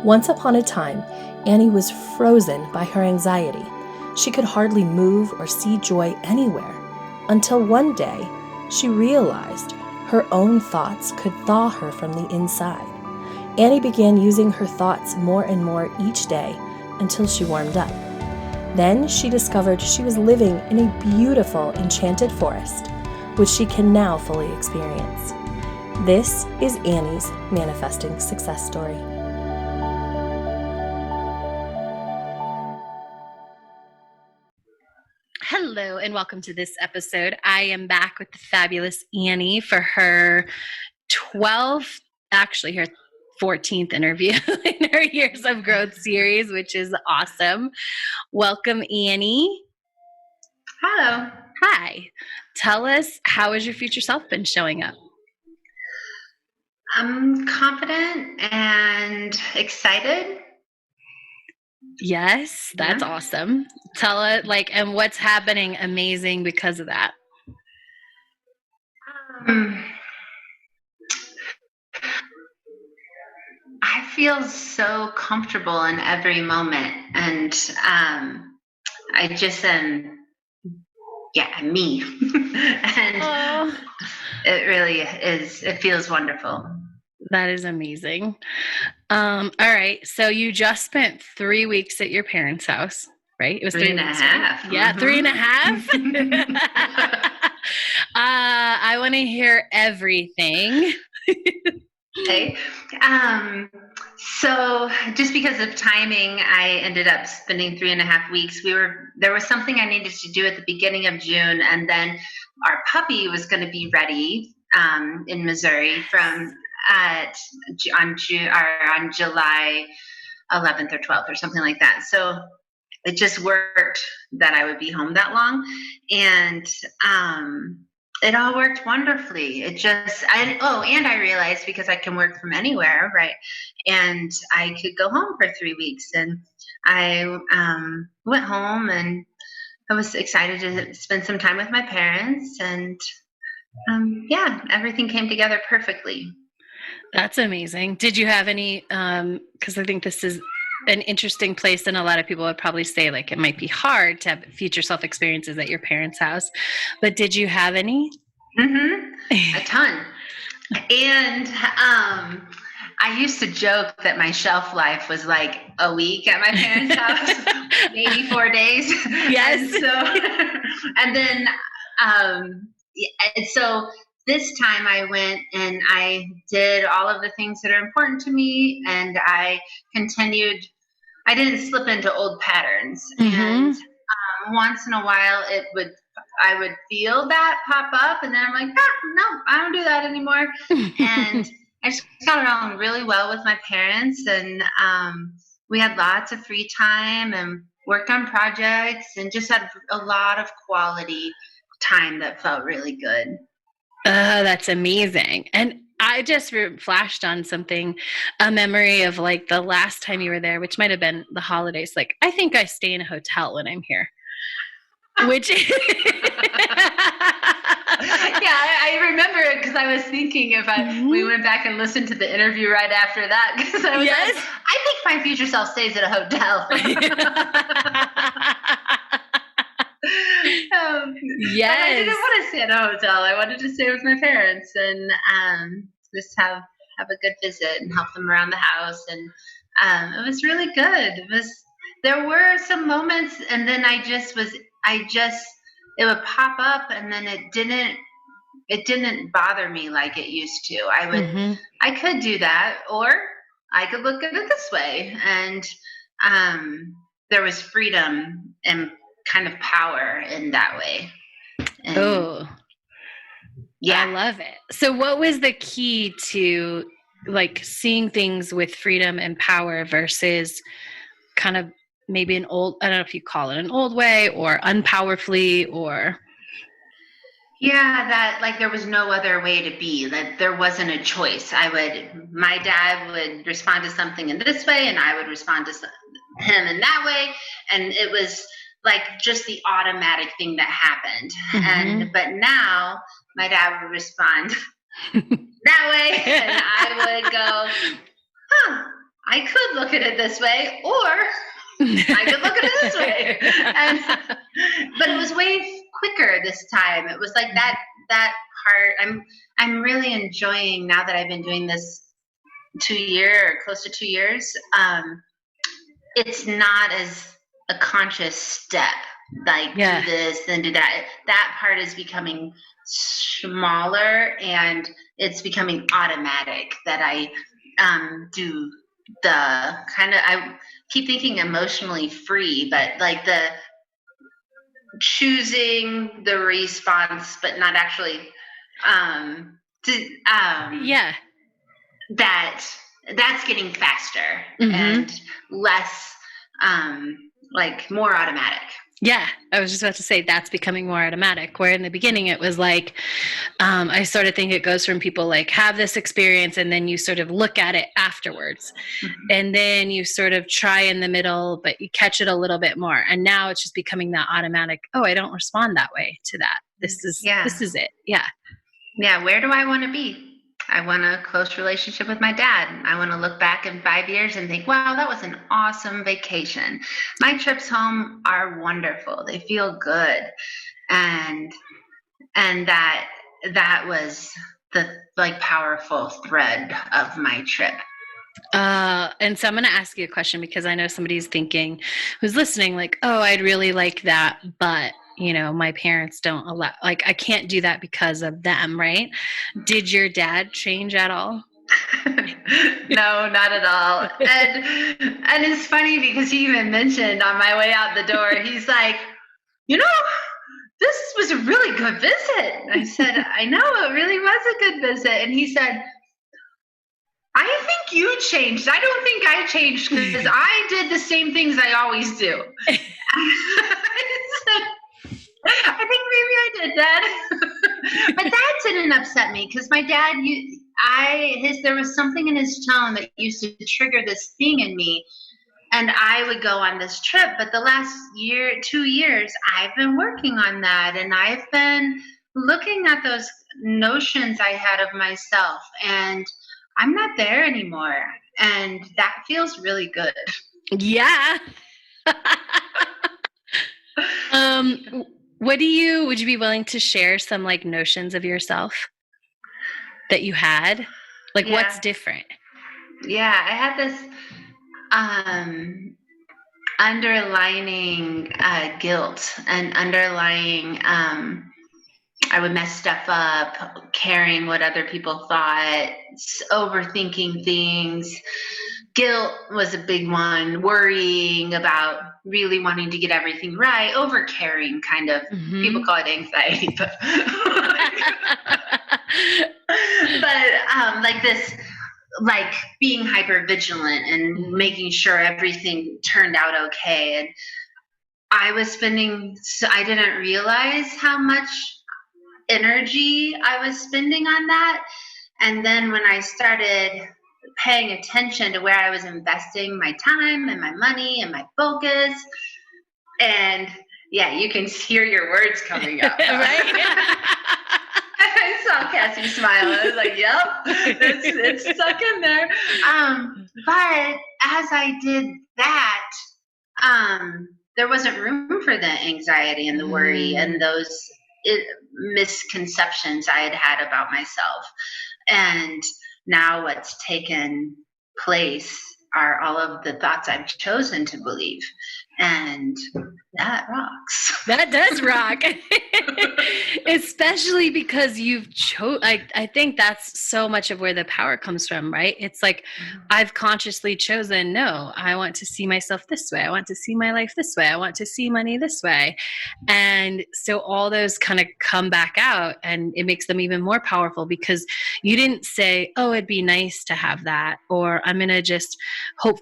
Once upon a time, Annie was frozen by her anxiety. She could hardly move or see joy anywhere, until one day she realized her own thoughts could thaw her from the inside. Annie began using her thoughts more and more each day until she warmed up. Then she discovered she was living in a beautiful, enchanted forest, which she can now fully experience. This is Annie's manifesting success story. Hello, and welcome to this episode. I am back with the fabulous Annie for her 14th interview in her Years of Growth series, which is awesome. Welcome, Annie. Hello. Hi. Tell us, how has your future self been showing up? I'm confident and excited. Yes, that's awesome. Tell it, and what's happening amazing because of that? I feel so comfortable in every moment, and I just am, me. And it really is, it feels wonderful. That is amazing. All right. So you just spent 3 weeks at your parents' house, right? It was 3 and weeks, a half. Right? Yeah, 3.5. I want to hear everything. Okay. So just because of timing, I ended up spending 3.5 weeks. There was something I needed to do at the beginning of June, and then our puppy was going to be ready in Missouri on July 11th or 12th or something like that. So it just worked that I would be home that long, and it all worked wonderfully. And I realized, because I can work from anywhere, right? And I could go home for 3 weeks, and I went home, and I was excited to spend some time with my parents, and everything came together perfectly. That's amazing. Did you have any, because I think this is an interesting place, and a lot of people would probably say it might be hard to have future self experiences at your parents' house, but did you have any? A ton. And I used to joke that my shelf life was like a week at my parents' house, maybe 4 days. Yes. And so this time I went and I did all of the things that are important to me, and I continued. I didn't slip into old patterns. And once in a while I would feel that pop up, and then I'm like, no, I don't do that anymore. And I just got along really well with my parents, and we had lots of free time and worked on projects and just had a lot of quality time that felt really good. That's amazing. And I just flashed on something, a memory of the last time you were there, which might have been the holidays. I think I stay in a hotel when I'm here. Which I remember it because I was thinking if we went back and listened to the interview right after that, because I was like, I think my future self stays at a hotel. Yes. But I didn't want to stay at a hotel. I wanted to stay with my parents and just have a good visit and help them around the house. And it was really good. There were some moments, and then it would pop up, and then it didn't bother me like it used to. I could do that, or I could look at it this way. And there was freedom and kind of power in that way. And I love it. So what was the key to seeing things with freedom and power versus kind of maybe an old, I don't know if you call it an old way or unpowerfully, or that there was no other way to be, that there wasn't a choice. My dad would respond to something in this way, and I would respond to him in that way, and it was just the automatic thing that happened. But now my dad would respond that way, and I would go, I could look at it this way, or I could look at it this way. But it was way quicker this time. It was like that part. I'm really enjoying, now that I've been doing this 2 year or close to 2 years. It's not as a conscious step, like do this, then do that. That part is becoming smaller, and it's becoming automatic that I do the kind of, I keep thinking emotionally free, but like the choosing the response, but not actually that's getting faster and less like more automatic. Yeah, I was just about to say that's becoming more automatic, where in the beginning it was like, I sort of think it goes from people like have this experience and then you sort of look at it afterwards. And then you sort of try in the middle, but you catch it a little bit more. And now it's just becoming that automatic, oh, I don't respond that way to that. This is it. Yeah. Yeah. Where do I want to be? I want a close relationship with my dad. I want to look back in 5 years and think, wow, that was an awesome vacation. My trips home are wonderful. They feel good. And that was the like powerful thread of my trip. And so I'm going to ask you a question, because I know somebody's thinking, who's listening, like, oh, I'd really like that, but you know, my parents don't allow, like, I can't do that because of them, right? Did your dad change at all? No, not at all. And it's funny because he even mentioned on my way out the door, he's like, you know, this was a really good visit. I said, I know, it really was a good visit. And he said, I think you changed. I don't think I changed because I did the same things I always do. I think maybe I did that. But that didn't upset me because my dad, there was something in his tone that used to trigger this thing in me. And I would go on this trip, but the last 2 years, I've been working on that. And I've been looking at those notions I had of myself, and I'm not there anymore. And that feels really good. Yeah. Would you be willing to share some like notions of yourself that you had? Like, what's different? Yeah, I had this underlining guilt and underlying I would mess stuff up, caring what other people thought, overthinking things. Guilt was a big one, worrying about really wanting to get everything right, over caring kind of. People call it anxiety, but like this, like being hyper vigilant and making sure everything turned out okay. And I didn't realize how much energy I was spending on that. And then when I started paying attention to where I was investing my time and my money and my focus, and yeah, you can hear your words coming up. Right? I saw Cassie smile. I was like, yep, it's stuck in there. But as I did that, there wasn't room for the anxiety and the worry and those misconceptions I had about myself. And now what's taken place are all of the thoughts I've chosen to believe. And that rocks. That does rock. Especially because you've I think that's so much of where the power comes from, right? It's like, I've consciously chosen, no, I want to see myself this way. I want to see my life this way. I want to see money this way. And so all those kind of come back out, and it makes them even more powerful because you didn't say, oh, it'd be nice to have that, or I'm going to just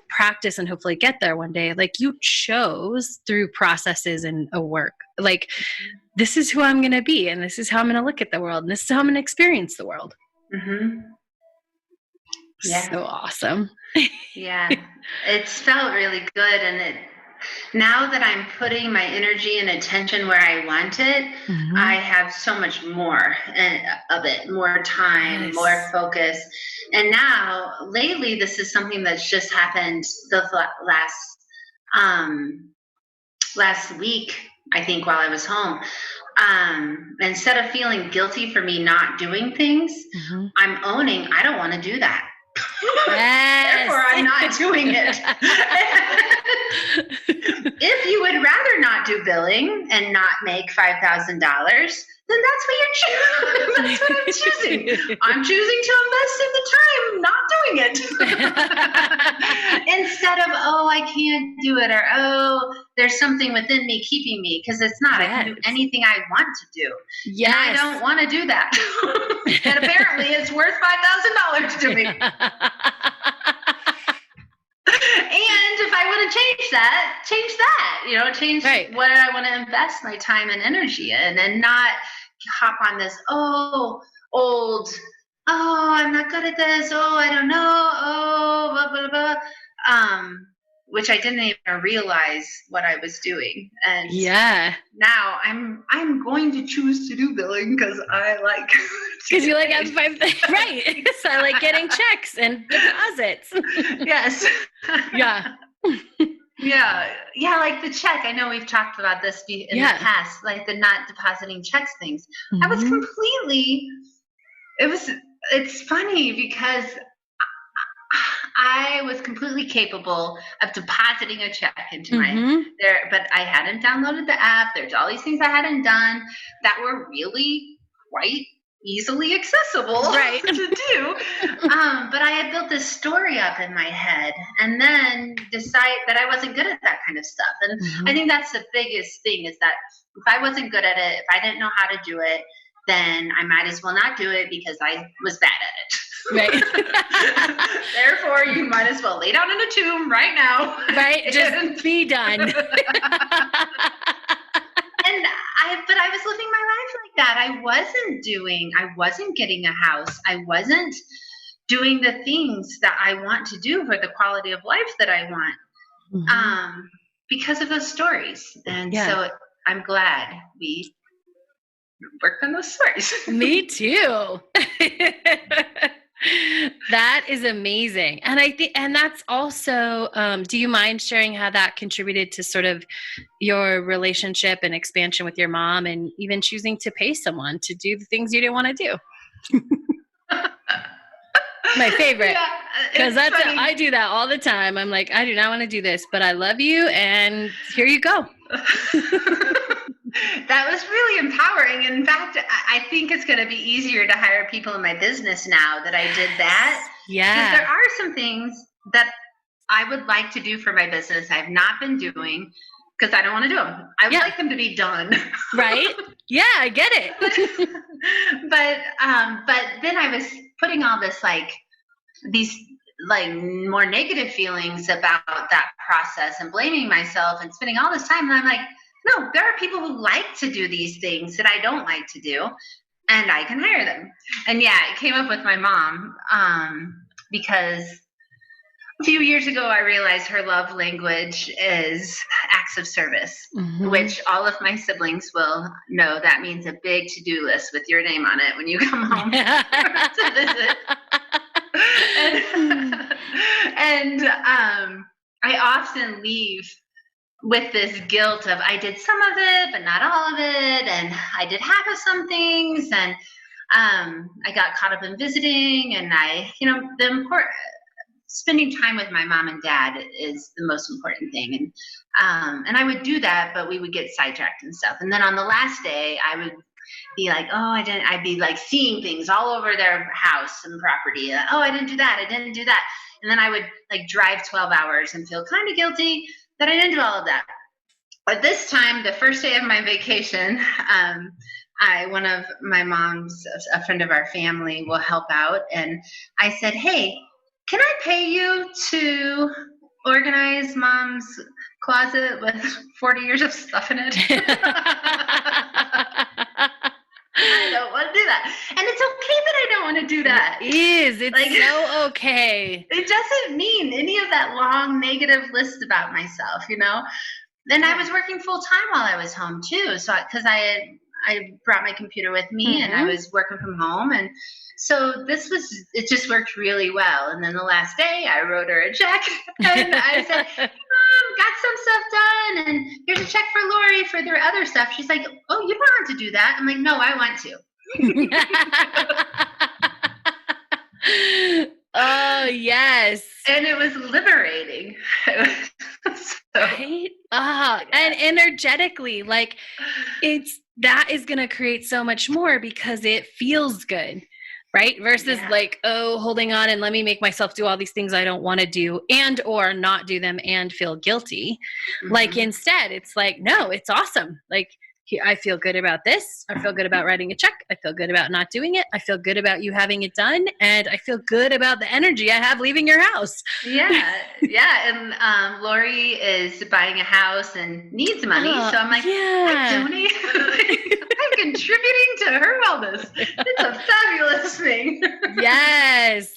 practice and hopefully get there one day. Like, you chose through processes and a work, like, this is who I'm going to be, and this is how I'm going to look at the world, and this is how I'm going to experience the world. Yeah. So awesome. Yeah, it's felt really good. And now that I'm putting my energy and attention where I want it, I have so much more of it, more time, more focus. And now lately, this is something that's just happened the last week, I think, while I was home. Instead of feeling guilty for me not doing things, I'm owning I don't want to do that. Yes. Therefore, I'm not doing it. If you would rather not do billing and not make $5,000, then that's what you're choosing. That's what I'm choosing. I'm choosing to invest in the time not doing it. Instead of, oh, I can't do it, or oh, there's something within me keeping me, because it's not. I can do anything I want to do. Yes. And I don't want to do that. And apparently it's worth $5,000 to me. And if I want to change that, change what I want to invest my time and energy in, and not hop on this, I'm not good at this, I don't know, blah, blah, blah, which I didn't even realize what I was doing. And now I'm going to choose to do billing because I like because you like having right. So I like getting checks and deposits. Yes. Yeah. Yeah, like the check. I know we've talked about this in the past, like the not depositing checks things. I was it's funny because I was completely capable of depositing a check into but I hadn't downloaded the app. There's all these things I hadn't done that were really quite easily accessible to do. But I had built this story up in my head and then decide that I wasn't good at that kind of stuff. And I think that's the biggest thing, is that if I wasn't good at it, if I didn't know how to do it, then I might as well not do it because I was bad at it. Right. Therefore, you might as well lay down in a tomb right now. Right. Just be done. But I was living my life like that. I wasn't getting a house. I wasn't doing the things that I want to do for the quality of life that I want, because of those stories. And so I'm glad we worked on those stories. Me too. That is amazing. And I think, and that's also, do you mind sharing how that contributed to sort of your relationship and expansion with your mom, and even choosing to pay someone to do the things you didn't want to do? My favorite. Because I do that all the time. I'm like, I do not want to do this, but I love you, and here you go. That was really empowering. In fact, I think it's going to be easier to hire people in my business now that I did that. Yeah. Because there are some things that I would like to do for my business I've not been doing because I don't want to do them. I would like them to be done. Right? Yeah, I get it. But then I was putting all this these more negative feelings about that process and blaming myself and spending all this time. And I'm like, no, there are people who like to do these things that I don't like to do, and I can hire them. And it came up with my mom, because a few years ago I realized her love language is acts of service, which all of my siblings will know that means a big to-do list with your name on it when you come home to visit. And I often leave with this guilt of I did some of it, but not all of it, and I did half of some things, and I got caught up in visiting, and spending time with my mom and dad is the most important thing, and I would do that, but we would get sidetracked and stuff, and then on the last day, I would be like, I'd be seeing things all over their house and property. I didn't do that. And then I would drive 12 hours and feel kind of guilty that I didn't do all of that. But this time, the first day of my vacation, one of my mom's, a friend of our family, will help out. And I said, hey, can I pay you to organize Mom's closet with 40 years of stuff in it? I don't want to do that. And it's okay that I don't want to do that. It is. It's so okay. It doesn't mean any of that long negative list about myself, And I was working full time while I was home too. So because I I brought my computer with me and I was working from home. And so it just worked really well. And then the last day I wrote her a check and I said, got some stuff done. And here's a check for Lori for their other stuff. She's like, oh, you don't have to do that. I'm like, no, I want to. Oh, yes. And it was liberating. Right? And energetically, like that is going to create so much more because it feels good, right? Versus like, oh, holding on and let me make myself do all these things I don't want to do and or not do them and feel guilty. Like instead, it's like, no, it's awesome. Like, I feel good about this. I feel good about writing a check. I feel good about not doing it. I feel good about you having it done. And I feel good about the energy I have leaving your house. Yeah. And Lori is buying a house and needs money. So I'm like, I'm donating. I'm contributing to her wellness. It's a fabulous thing. Yes.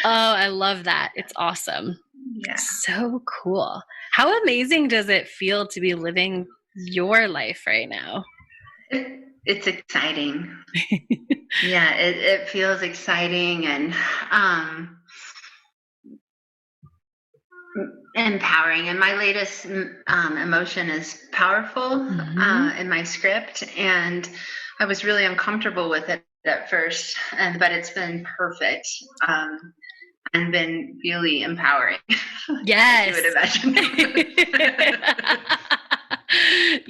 Oh, I love that. It's awesome. Yeah. So cool. How amazing does it feel to be living your life right now? It's exciting. Yeah, it feels exciting and empowering. And my latest emotion is powerful in my script, and I was really uncomfortable with it at first, but it's been perfect. And been really empowering. Yes. You would imagine.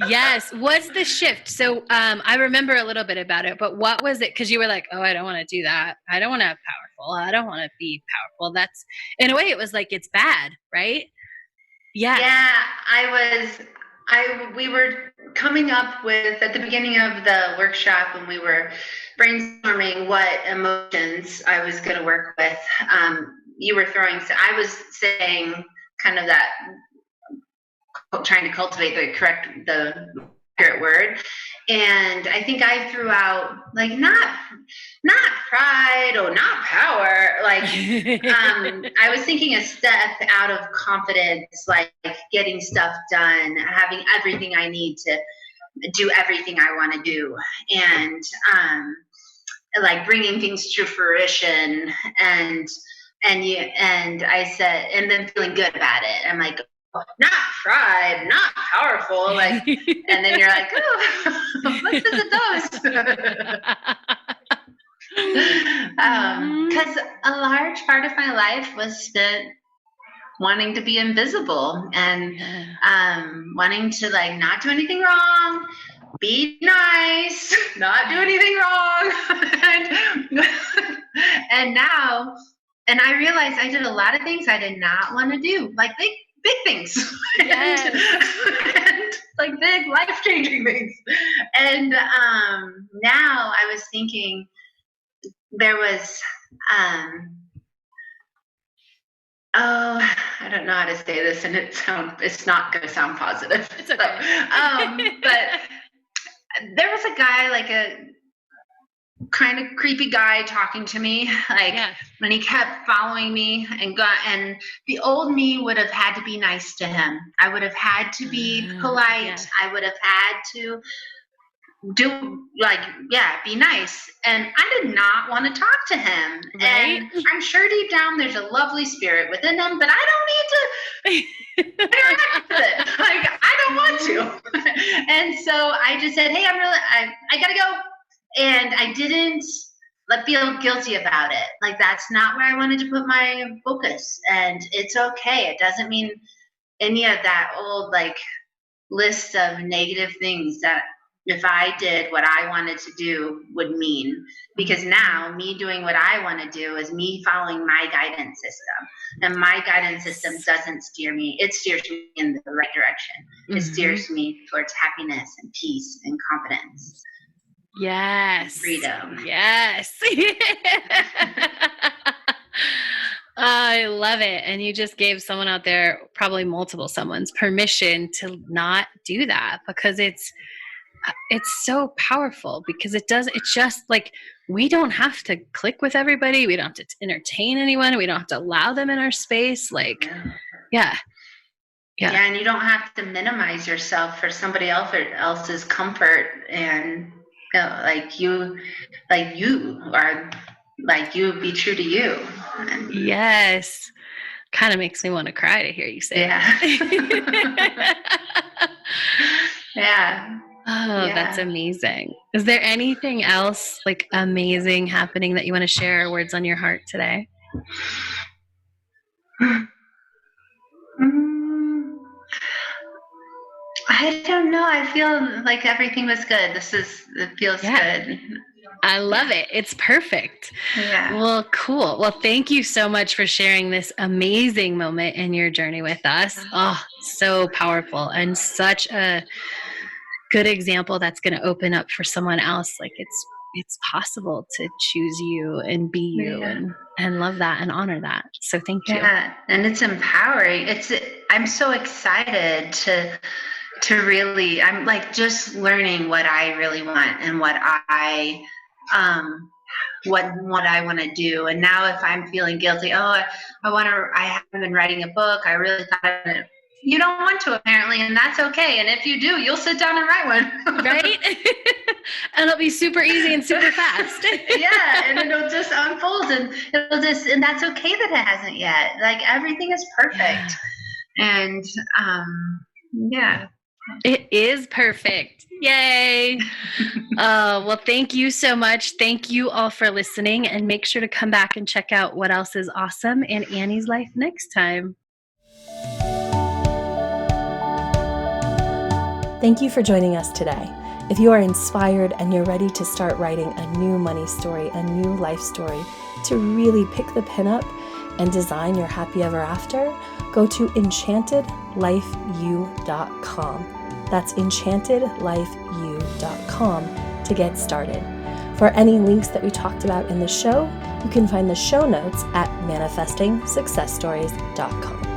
Yes. What's the shift? So I remember a little bit about it, but what was it? Because you were like, oh, I don't want to do that. I don't want to have powerful. I don't want to be powerful. That's, in a way, it was like, it's bad, right? Yeah. Yeah, we were coming up with, at the beginning of the workshop when we were brainstorming what emotions I was going to work with, you were I was saying kind of that, trying to cultivate the accurate word. And I think I threw out like, not pride or not power. Like, I was thinking a step out of confidence, like getting stuff done, having everything I need to do everything I want to do. And, like bringing things to fruition and I said, and then feeling good about it. I'm like, not pride, not powerful, like, and then you're like, oh, let's visit those. Because a large part of my life was spent wanting to be invisible and wanting to like not do anything wrong, be nice, not do anything wrong. And now, and I realized I did a lot of things I did not want to do, like big things. Yes. and like big life-changing things. And now I was thinking there was, I don't know how to say this, and it's not going to sound positive. It's okay. But there was a guy, like a kind of creepy guy talking to me, like when he kept following me and the old me would have had to be nice to him. I would have had to be polite. I would have had to do be nice. And I did not want to talk to him. Right? And I'm sure deep down there's a lovely spirit within him, but I don't need to interact with it. Like, I don't want to. And so I just said, hey, I gotta go. And I didn't feel guilty about it. Like, that's not where I wanted to put my focus. And it's okay. It doesn't mean any of that old like list of negative things that if I did what I wanted to do would mean. Because now me doing what I want to do is me following my guidance system. And my guidance system doesn't steer me. It steers me in the right direction. It steers me towards happiness and peace and confidence. Yes. Freedom. Yes. I love it. And you just gave someone out there, probably multiple someone's, permission to not do that, because it's so powerful, because it's just like, we don't have to click with everybody. We don't have to entertain anyone. We don't have to allow them in our space. Like, Yeah. Yeah, and you don't have to minimize yourself for somebody else's comfort, and like you are, like, you be true to you. And, Yes. Kind of makes me want to cry to hear you say yeah. that. Yeah. Oh, that's Yeah. amazing. Is there anything else like amazing happening that you want to share, or words on your heart today? Mm, I don't know. I feel like everything was good. It feels Yeah. good. I love Yeah. it. It's perfect. Yeah. Well, cool. Well, thank you so much for sharing this amazing moment in your journey with us. Oh, so powerful and such a good example that's going to open up for someone else. Like it's possible to choose you and be you, Yeah. and love that and honor that. So thank you. Yeah, and it's empowering. I'm so excited to really, I'm like just learning what I really want and um what I want to do. And now if I'm feeling guilty, I haven't been writing a book. I really thought you don't want to, apparently, and that's okay. And if you do, you'll sit down and write one. Right? And it'll be super easy and super fast. Yeah, and it'll just unfold, and and that's okay that it hasn't yet. Like, everything is perfect. Yeah. And yeah. It is perfect. Yay. Well, thank you so much. Thank you all for listening, and make sure to come back and check out what else is awesome in Annie's life next time. Thank you for joining us today. If you are inspired and you're ready to start writing a new money story, a new life story, to really pick the pin up and design your happy ever after, go to enchantedlifeu.com. That's enchantedlifeu.com to get started. For any links that we talked about in the show, you can find the show notes at manifestingsuccessstories.com.